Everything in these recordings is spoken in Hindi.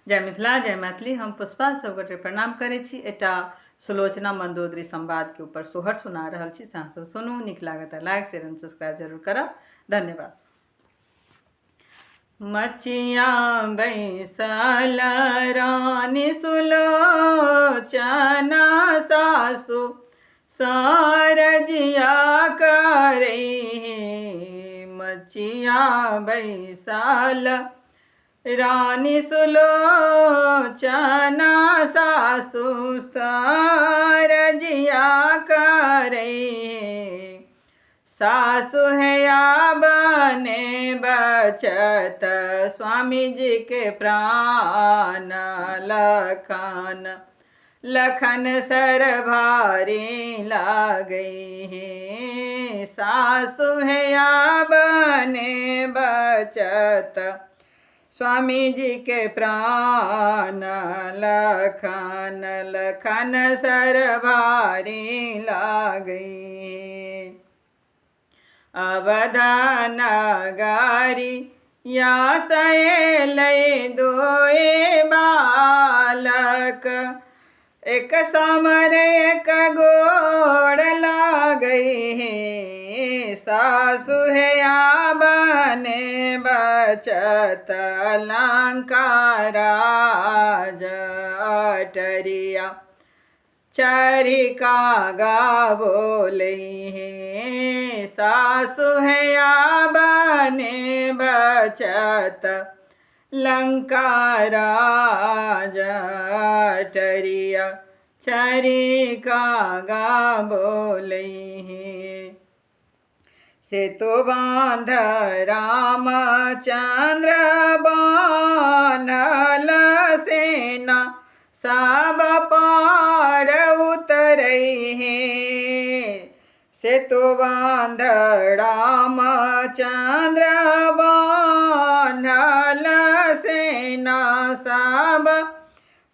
जय मिथिला जय मैथिली। हम पुष्पा सबगोटे प्रणाम करै छी। एकटा सुलोचना मंदोदरी संवाद के ऊपर सोहर सुना रहल छी। अहाँ सब सुनू, नीक लागत है लाइक शेयर एंड सब्सक्राइब जरूर करब। धन्यवाद। मचिया बैसल रानी सुलोचना सासु सारजिया करे। मचिया बैसल रानी सुलोचना सासु सारजिया करे। सासु है या बने बचत स्वामी जी के प्राण। लखन लखन सर भारी लागे हैं। सासु है या बने बचत स्वामी जी के प्राण। लखन लखन सर भारी लागे। अवधान गारी या सैलै दोए बालक। एक समर एक गोड़ लागै है। सासु है या बने बचत लंका राज अटरिया। चरिका गा बोले हैं। सासु है या बने बचत लंका राज अटरिया। चरिका गा बोले हैं। सेतु बांध रामचंद्र बान्हल सेना सब पार उतरै हैं। सेतु बांध रामचंद्र बान्हल सेना सब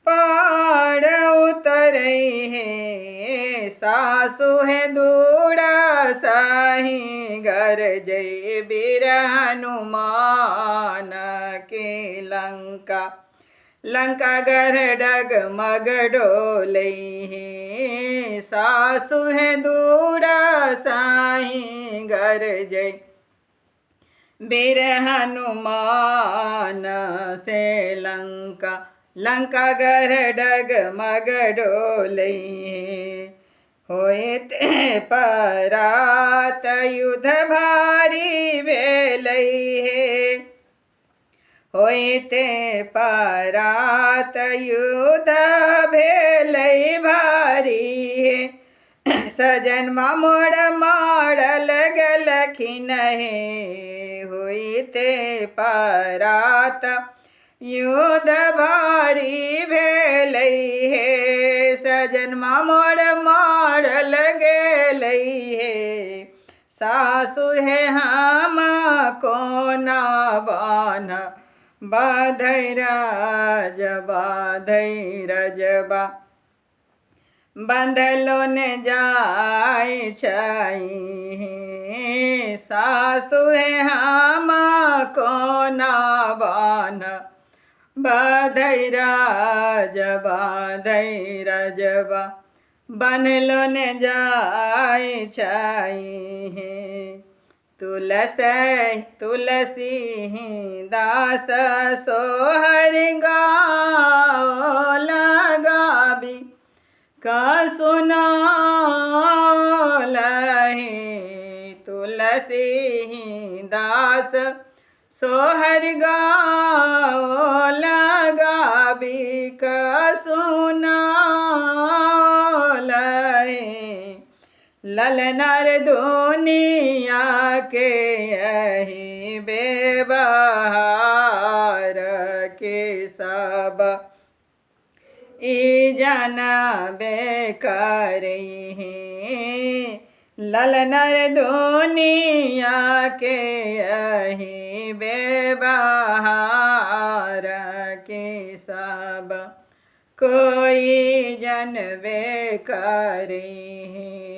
पार उतरै हैं। सासु है दूर सही गरजै वीर हनुमान के लंका। लंका गर डगमग डोलै हैं। सासु है दूर साही गरजै वीर हनुमान से लंका। लंका गर डगमग डोलै हैं। होते परात युद्ध भारी भेलै है। होते परात युद्ध भेलै भारी है। सजन मोड़ मारल गलखिन है। होते परात युद्ध भारी भेलै है। सजन मोड़ मारल गेलै है। सासु है हम कोना बान बाधै राज बाधै रजबा। बंधलो ने जाय छै। सासु है हम कोना बान बाधै राज बाधै रजबा। बंधलो ने जाय छै। तुलसी दास सोहर गाओ लगाबी का सुनालहि। तुलसी दास सोहर गाओ लगाबी का सुनालहि। ललनार दुनिया के यही व्यवहार के सब ई जानबे करे हैं। ललनार दुनिया के यही व्यवहार के सब कोई जानबे करे हैं।